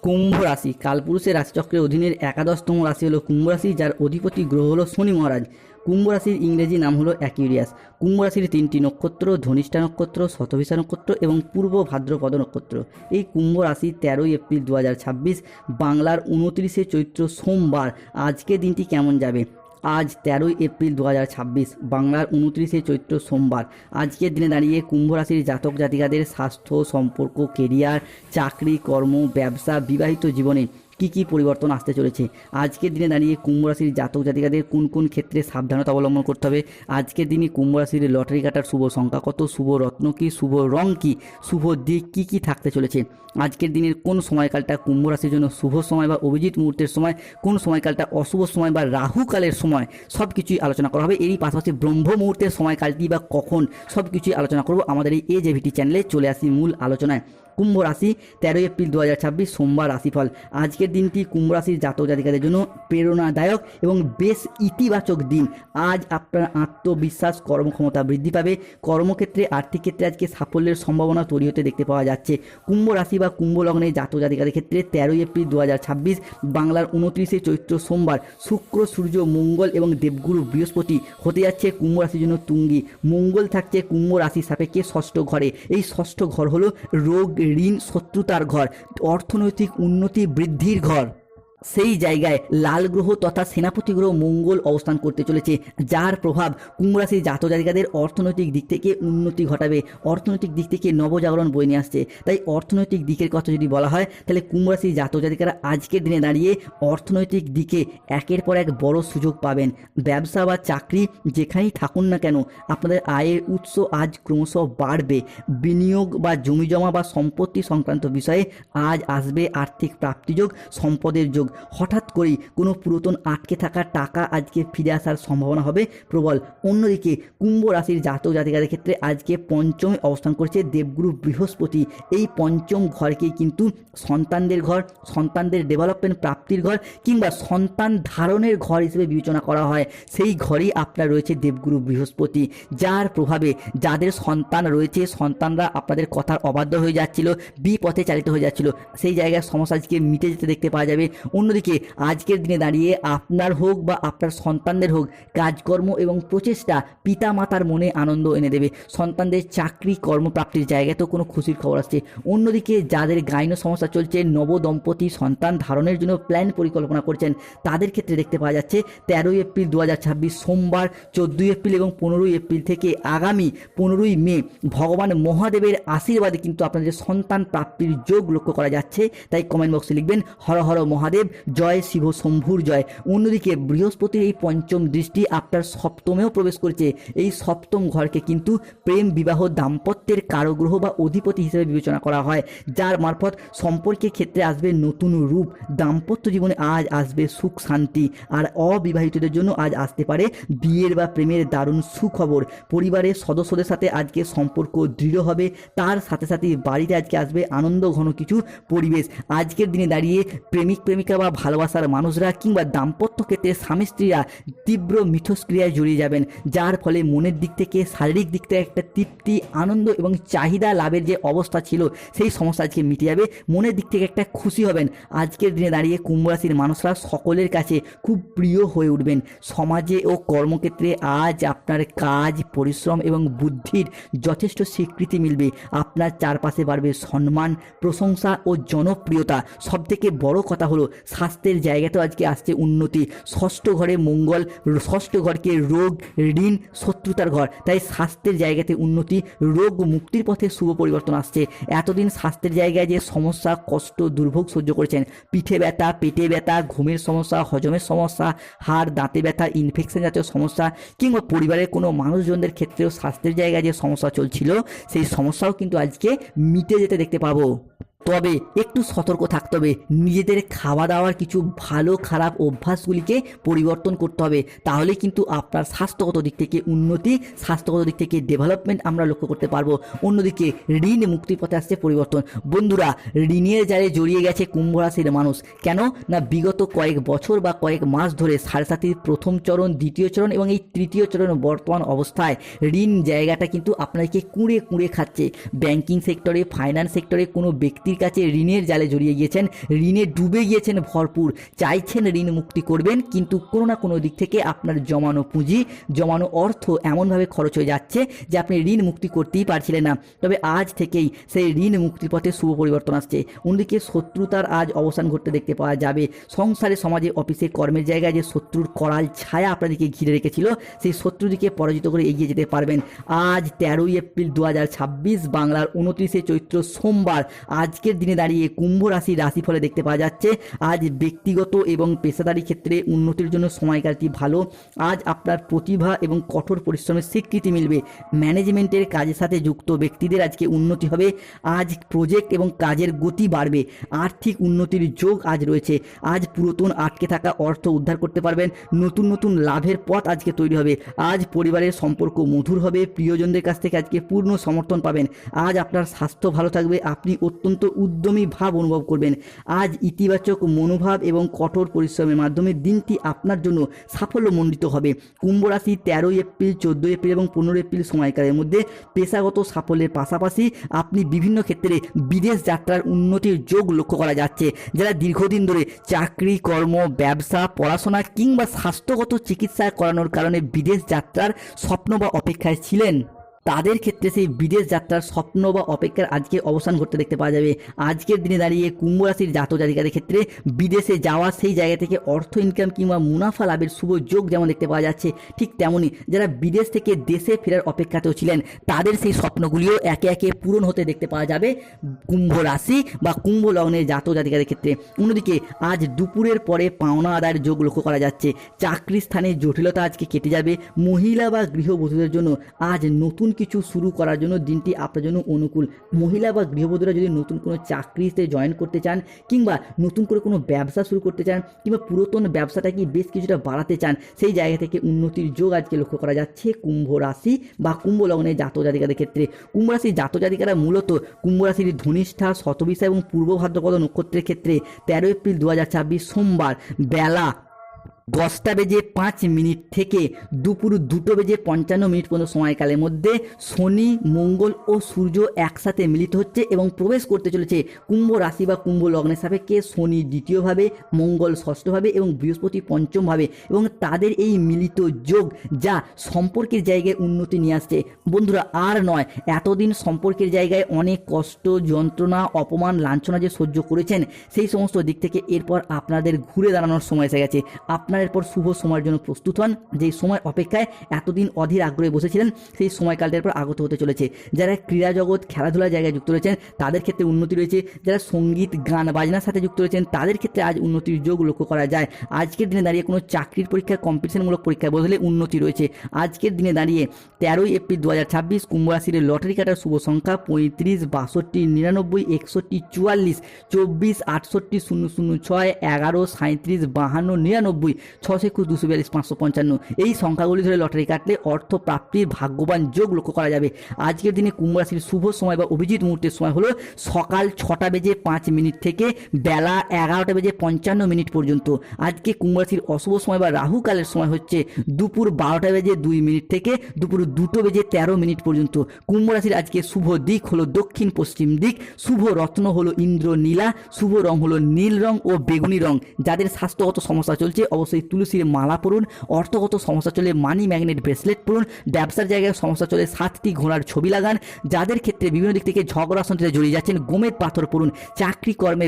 কুম্ভ রাশি কালপুরুষের রাশিচক্রের অধীনের একাদশতম রাশি হলো কুম্ভ রাশি, যার অধিপতি গ্রহ হলো শনি মহারাজ। কুম্ভ রাশির ইংরেজি নাম হলো অ্যাকুরিয়াস। কুম্ভ রাশির 3টি নক্ষত্র ধনিষ্ঠা নক্ষত্র, শতভিষা নক্ষত্র এবং পূর্ব ভাদ্রপদ নক্ষত্র। এই কুম্ভ রাশি 13ই এপ্রিল 2026 বাংলার 29শে চৈত্র সোমবার। আজকে দিনটি কেমন যাবে? আজ 13ই এপ্রিল 2026 বাংলার 29শে চৈত্র সোমবার। আজকের দিনে দাঁড়িয়ে কুম্ভ রাশির জাতক জাতিকাদের স্বাস্থ্য, সম্পর্ক, কেরিয়ার, চাকরি, কর্ম, ব্যবসা, বিবাহিত জীবনে কি কি পরিবর্তন আসতে চলেছে? আজকের দিনে দাঁড়িয়ে কুম্ভ রাশির জাতক জাতিকাদের কোন কোন ক্ষেত্রে সাবধানতা অবলম্বন করতে হবে? আজকের দিনে কুম্ভ রাশির লটারি কাটার শুভ সংখ্যা কত, শুভ রত্ন কি, শুভ রং কি, শুভ দিক কি কি থাকতে চলেছে? আজকের দিনের কোন সময়কালটা কুম্ভ রাশির জন্য শুভ সময় বা অভিজিৎ মুহূর্তের সময়, কোন সময়কালটা অশুভ সময় বা রাহুকালের সময়, সব কিছুই আলোচনা করা হবে। এরই পাশাপাশি ব্রহ্ম মুহূর্তের সময়কালটি বা কখন, সব কিছুই আলোচনা করব আমাদের এই AJVT চ্যানেলে। চলে আসি মূল আলোচনায়। কুম্ভ রাশি 13ই এপ্রিল 2026 সোমবার রাশিফল। আজকের দিনটি কুম্ভ রাশির জাতক জাতিকাদের জন্য প্রেরণাদায়ক এবং বেশ ইতিবাচক দিন। আজ আপনার আত্মবিশ্বাস, কর্মক্ষমতা বৃদ্ধি পাবে। কর্মক্ষেত্রে, আর্থিক ক্ষেত্রে আজকে সাফল্যের সম্ভাবনা তৈরি হতে দেখতে পাওয়া যাচ্ছে। কুম্ভ রাশি বা কুম্ভ লগ্নে জাতক জাতিকাদের ক্ষেত্রে 13ই এপ্রিল 2026 বাংলার 29শে চৈত্র সোমবার শুক্র, সূর্য, মঙ্গল এবং দেবগুরু বৃহস্পতি হতে যাচ্ছে কুম্ভ রাশির জন্য তুঙ্গি। মঙ্গল থাকছে কুম্ভ রাশির সাপেক্ষে ষষ্ঠ ঘরে। এই ষষ্ঠ ঘর হলো রোগ, ঋণ, শত্রুতার ঘর, অর্থনৈতিক উন্নতি বৃদ্ধির ঘর। সেই জায়গায় লাল গ্রহ তথা সেনাপতি গ্রহ মঙ্গল অবস্থান করতে চলেছে, যার প্রভাব কুম্ভ রাশির জাতক জাতিকাদের অর্থনৈতিক দিক থেকে উন্নতি ঘটাবে, অর্থনৈতিক দিক থেকে নবজাগরণ বয়ে নিয়ে আসছে। তাই অর্থনৈতিক দিকের কথা যদি বলা হয়, তাহলে কুম্ভ রাশির জাতক জাতিকারা আজকের দিনে দাঁড়িয়ে অর্থনৈতিক দিকে একের পর এক বড় সুযোগ পাবেন। ব্যবসা বা চাকরি যেখানেই থাকুন না কেন, আপনাদের আয়ের উৎস আজ ক্রমশ বাড়বে। বিনিয়োগ বা জমিজমা বা সম্পত্তি সংক্রান্ত বিষয়ে আজ আসবে আর্থিক প্রাপ্তিযোগ, সম্পদের যোগ। হঠাৎ করেই কোনো পুরাতন আটকে থাকা টাকা আজকে ফিরে আসার সম্ভাবনা হবে প্রবল। অন্যদিকে কুম্ভ রাশির জাতক জাতিকাদের ক্ষেত্রে আজকে পঞ্চমে অবস্থান করছে দেবগুরু বৃহস্পতি। এই পঞ্চম ঘরকেই কিন্তু সন্তানদের ঘর, সন্তানদের ডেভেলপমেন্ট, প্রাপ্তির ঘর কিংবা সন্তান ধারণের ঘর হিসেবে বিবেচনা করা হয়। সেই ঘরেই আপনার রয়েছে দেবগুরু বৃহস্পতি, যার প্রভাবে যাদের সন্তান রয়েছে, সন্তানরা আপনাদের কথার অবাধ্য হয়ে যাচ্ছিল, বিপথে চালিত হয়ে যাচ্ছিল, সেই জায়গায় সমস্যা আজকে মিটে যেতে দেখতে পাওয়া যাবে। অন্যদিকে আজকের দিনে দাঁড়িয়ে আপনার হোক বা আপনার সন্তানদের হোক, কাজকর্ম এবং প্রচেষ্টা পিতা মাতার মনে আনন্দ এনে দেবে। সন্তানদের চাকরি কর্মপ্রাপ্তির জায়গায় তো কোনো খুশির খবর আসছে। অন্যদিকে যাদের গাইনো সমস্যা চলছে, নবদম্পতি সন্তান ধারণের জন্য প্ল্যান পরিকল্পনা করছেন, তাদের ক্ষেত্রে দেখতে পাওয়া যাচ্ছে 13ই এপ্রিল 2026 সোমবার, 14ই এপ্রিল এবং 15ই এপ্রিল থেকে আগামী 15ই মে ভগবান মহাদেবের আশীর্বাদে কিন্তু আপনাদের সন্তান প্রাপ্তির যোগ লক্ষ্য করা যাচ্ছে। তাই কমেন্ট বক্সে লিখবেন হর হর মহাদেব, জয় শিব শম্ভুর জয়। অন্যদিকে বৃহস্পতির এই পঞ্চম দৃষ্টি আপনার সপ্তমেও প্রবেশ করেছে। এই সপ্তম ঘরকে কিন্তু প্রেম, বিবাহ, দাম্পত্যের কারগ্রহ বা অধিপতি হিসেবে বিবেচনা করা হয়, যার মারফত সম্পর্কের ক্ষেত্রে আসবে নতুন রূপ। দাম্পত্য জীবনে আজ আসবে সুখ শান্তি। আর অবিবাহিতদের জন্য আজ আসতে পারে বিয়ের বা প্রেমের দারুণ সুখবর। পরিবারের সদস্যদের সাথে আজকে সম্পর্ক দৃঢ় হবে। তার সাথে সাথে বাড়িতে আজকে আসবে আনন্দ ঘন কিছু পরিবেশ। আজকের দিনে দাঁড়িয়ে প্রেমিক প্রেমিকা বা ভালোবাসার মানুষরা কিংবা দাম্পত্য ক্ষেত্রে স্বামী স্ত্রীরা তীব্র মিথস্ক্রিয়ায় জড়িয়ে যাবেন, যার ফলে মনের দিক থেকে, শারীরিক দিক থেকে একটা তৃপ্তি, আনন্দ এবং চাহিদা লাভের যে অবস্থা ছিল, সেই সমস্যা আজকে মিটে যাবে। মনের দিক থেকে একটা খুশি হবেন। আজকের দিনে দাঁড়িয়ে কুম্ভ রাশির মানুষরা সকলের কাছে খুব প্রিয় হয়ে উঠবেন। সমাজে ও কর্মক্ষেত্রে আজ আপনার কাজ, পরিশ্রম এবং বুদ্ধির যথেষ্ট স্বীকৃতি মিলবে। আপনার চারপাশে বাড়বে সম্মান, প্রশংসা ও জনপ্রিয়তা। সবথেকে বড় কথা হলো স্বাস্থ্যের জায়গাতেও আজকে আসছে উন্নতি। ষষ্ঠ ঘরে মঙ্গল, ষষ্ঠ ঘরকে রোগ, ঋণ, শত্রুতার ঘর। তাই স্বাস্থ্যের জায়গাতে উন্নতি, রোগ মুক্তির পথে শুভ পরিবর্তন আসছে। এতদিন স্বাস্থ্যের জায়গায় যে সমস্যা, কষ্ট, দুর্ভোগ সহ্য করেছেন, পিঠে ব্যথা, পেটে ব্যথা, ঘুমের সমস্যা, হজমের সমস্যা, হাড় দাঁতে ব্যথা, ইনফেকশন জাতীয় সমস্যা কিংবা পরিবারের কোনো মানুষজনদের ক্ষেত্রেও স্বাস্থ্যের জায়গায় যে সমস্যা চলছিল, সেই সমস্যাও কিন্তু আজকে মিটে যেতে দেখতে পাবো। তবে একটু সতর্ক থাকতে হবে। নিজেদের খাওয়া দাওয়ার কিছু ভালো খারাপ অভ্যাসগুলিকে পরিবর্তন করতে হবে। তাহলে কিন্তু আপনার স্বাস্থ্যগত দিক থেকে উন্নতি, স্বাস্থ্যগত দিক থেকে ডেভেলপমেন্ট আমরা লক্ষ্য করতে পারবো। অন্যদিকে ঋণ মুক্তির পথে আসছে পরিবর্তন। বন্ধুরা, ঋণের জালে জড়িয়ে গেছে কুম্ভ রাশির মানুষ। কেন না, বিগত কয়েক বছর বা কয়েক মাস ধরে সাড়ে সাতির প্রথম চরণ, দ্বিতীয় চরণ এবং এই তৃতীয় চরণ বর্তমান অবস্থায় ঋণ জায়গাটা কিন্তু আপনাদেরকে কুঁড়ে কুঁড়ে খাচ্ছে। ব্যাংকিং সেক্টরে, ফাইন্যান্স সেক্টরে কোনো ব্যক্তি ব্যক্তির কাছে ঋণের জালে জড়িয়ে গিয়েছেন, ঋণে ডুবে গিয়েছেন ভরপুর, চাইছেন ঋণ মুক্তি করবেন, কিন্তু কোনো না কোনো দিক থেকে আপনার জমানো পুঁজি, জমানো অর্থ এমনভাবে খরচ হয়ে যাচ্ছে যে আপনি ঋণ মুক্তি করতেই পারছিলেন না। তবে আজ থেকেই সেই ঋণ মুক্তির পথে শুভ পরিবর্তন আসছে। অন্যদিকে শত্রুতার আজ অবসান ঘটতে দেখতে পাওয়া যাবে। সংসারে, সমাজে, অফিসে, কর্মের জায়গায় যে শত্রুর করাল ছায়া আপনাদেরকে ঘিরে রেখেছিল, সেই শত্রুদিকে পরাজিত করে এগিয়ে যেতে পারবেন। আজ 13ই এপ্রিল 2026 বাংলার 29শে চৈত্র সোমবার, আজকের দিনে দাঁড়িয়ে কুম্ভ রাশির রাশিফলে দেখতে পাওয়া যাচ্ছে আজ ব্যক্তিগত এবং পেশাদারি ক্ষেত্রে উন্নতির জন্য সময়কালটি ভালো। আজ আপনার প্রতিভা এবং কঠোর পরিশ্রমের স্বীকৃতি মিলবে। ম্যানেজমেন্টের কাজের সাথে যুক্ত ব্যক্তিদের আজকে উন্নতি হবে। আজ প্রজেক্ট এবং কাজের গতি বাড়বে। আর্থিক উন্নতির যোগ আজ রয়েছে। আজ পুরাতন আটকে থাকা অর্থ উদ্ধার করতে পারবেন। নতুন নতুন লাভের পথ আজকে তৈরি হবে। আজ পরিবারের সম্পর্ক মধুর হবে। প্রিয়জনদের কাছ থেকে আজকে পূর্ণ সমর্থন পাবেন। আজ আপনার স্বাস্থ্য ভালো থাকবে। আপনি অত্যন্ত উদ্যমী ভাব অনুভব করবেন। আজ ইতিবাচক মনোভাব এবং কঠোর পরিশ্রমের মাধ্যমে দিনটি আপনার জন্য সাফল্যমণ্ডিত হবে। কুম্ভ রাশি 13ই এপ্রিল, 14ই এপ্রিল এবং 15 এপ্রিল সময়কালের মধ্যে পেশাগত সাফল্যের পাশাপাশি আপনি বিভিন্ন ক্ষেত্রে বিদেশ যাত্রার উন্নতির যোগ লক্ষ্য করা যাচ্ছে। যারা দীর্ঘদিন ধরে চাকরি, কর্ম, ব্যবসা, পড়াশোনা কিংবা স্বাস্থ্যগত চিকিৎসা করানোর কারণে বিদেশ যাত্রার স্বপ্ন বা অপেক্ষায় ছিলেন, তাদের ক্ষেত্রে সেই বিদেশ যাত্রার স্বপ্ন বা অপেক্ষার আজকে অবসান ঘটতে দেখতে পাওয়া যাবে। আজকের দিনে দাঁড়িয়ে কুম্ভ রাশির জাতক জাতিকাদের ক্ষেত্রে বিদেশে যাওয়া, সেই জায়গা থেকে অর্থ ইনকাম কিংবা মুনাফা লাভের শুভ যোগ যেমন দেখতে পাওয়া যাচ্ছে, ঠিক তেমনই যারা বিদেশ থেকে দেশে ফেরার অপেক্ষাতেও ছিলেন, তাদের সেই স্বপ্নগুলিও একে একে পূরণ হতে দেখতে পাওয়া যাবে কুম্ভ রাশি বা কুম্ভ লগ্নের জাতক জাতিকাদের ক্ষেত্রে। অন্যদিকে আজ দুপুরের পরে পাওনা আদায়ের যোগ লক্ষ্য করা যাচ্ছে। চাকরি স্থানে জটিলতা আজকে কেটে যাবে। মহিলা বা গৃহবধূদের জন্য আজ নতুন কিছু শুরু করার জন্য দিনটি আপনার জন্য অনুকূল। মহিলা বা গৃহবধূরা যদি নতুন কোনো চাকরিতে জয়েন করতে চান কিংবা নতুন করে কোনো ব্যবসা শুরু করতে চান কিংবা পুরাতন ব্যবসাটাকে বেশ কিছুটা বাড়াতে চান, সেই জায়গা থেকে উন্নতির যোগ আজকে লক্ষ্য করা যাচ্ছে কুম্ভ রাশি বা কুম্ভ লগ্নের জাতক জাতিকাদের ক্ষেত্রে। কুম্ভ রাশির জাতক জাতিকারা মূলত কুম্ভ রাশির ধনিষ্ঠা, শতবিশা এবং পূর্ব ভাদ্রপদ নক্ষত্রের ক্ষেত্রে 13 এপ্রিল 2026 সোমবার বেলা 10:05 থেকে দুপুর 2:55 পর্যন্ত সময়কালের মধ্যে শনি, মঙ্গল ও সূর্য একসাথে মিলিত হচ্ছে এবং প্রবেশ করতে চলেছে কুম্ভ রাশি বা কুম্ভ লগ্নের সাপেক্ষে। শনি দ্বিতীয়ভাবে, মঙ্গল ষষ্ঠভাবে এবং বৃহস্পতি পঞ্চমভাবে, এবং তাদের এই মিলিত যোগ যা সম্পর্কের জায়গায় উন্নতি নিয়ে আসছে। বন্ধুরা, আর নয়, এতদিন সম্পর্কের জায়গায় অনেক কষ্ট, যন্ত্রণা, অপমান, লাঞ্ছনা যে সহ্য করেছেন, সেই সমস্ত দিক থেকে এরপর আপনাদের ঘুরে দাঁড়ানোর সময় এসে গেছে। আপনার এরপর শুভ সময়ের জন্য প্রস্তুত হন। যেই সময় অপেক্ষায় এতদিন অধীর আগ্রহে বসেছিলেন, সেই সময়কালটার এরপর আগত হতে চলেছে। যারা ক্রীড়া জগৎ, খেলাধুলার জায়গায় যুক্ত রয়েছেন, তাদের ক্ষেত্রে উন্নতি রয়েছে। যারা সঙ্গীত, গান বাজনার সাথে যুক্ত রয়েছেন, তাদের ক্ষেত্রে আজ উন্নতির যোগ লক্ষ্য করা যায়। আজকের দিনে দাঁড়িয়ে কোনো চাকরির পরীক্ষা, কম্পিটিশনমূলক পরীক্ষায় বদলে উন্নতি রয়েছে। আজকের দিনে দাঁড়িয়ে 13ই এপ্রিল 2026 কুম্ভ রাশির লটারি কাটার শুভ সংখ্যা 35, 62, 99, 61, 44, 24, 68, 006, 11, 37, 52, 99, 621, 242, 555। এই সংখ্যাগুলি ধরে লটারি কাটলে অর্থ প্রাপ্তির ভাগ্যবান যোগ লক্ষ্য করা যাবে। আজকের দিনে কুম্ভ রাশির শুভ সময় বা অভিজিৎ মুহূর্তের সময় হলো সকাল 6:05 থেকে বেলা 11:55 পর্যন্ত। আজকে কুম্ভ রাশির অশুভ সময় বা রাহুকালের সময় হচ্ছে দুপুর 12:02 থেকে দুপুর 2:13 পর্যন্ত। কুম্ভ রাশির আজকে শুভ দিক হলো দক্ষিণ পশ্চিম দিক। শুভ রত্ন হলো ইন্দ্রনীলা। শুভ রং হলো নীল রং ও বেগুনি রং। যাদের স্বাস্থ্যগত সমস্যা চলছে অবশ্যই তুলসীর মালা পরুন। অর্থগত সমস্যা চলে মানি ম্যাগনেট ব্রেসলেট পরুন। ব্যবসার জায়গায় সমস্যা চলে 7টি ঘোড়ার ছবি লাগান। যাদের ক্ষেত্রে বিভিন্ন দিক থেকে ঝগড়া অশান্তিতে জড়িয়ে যাচ্ছেন, গোমেদ পাথর পরুন। চাকরি কর্মে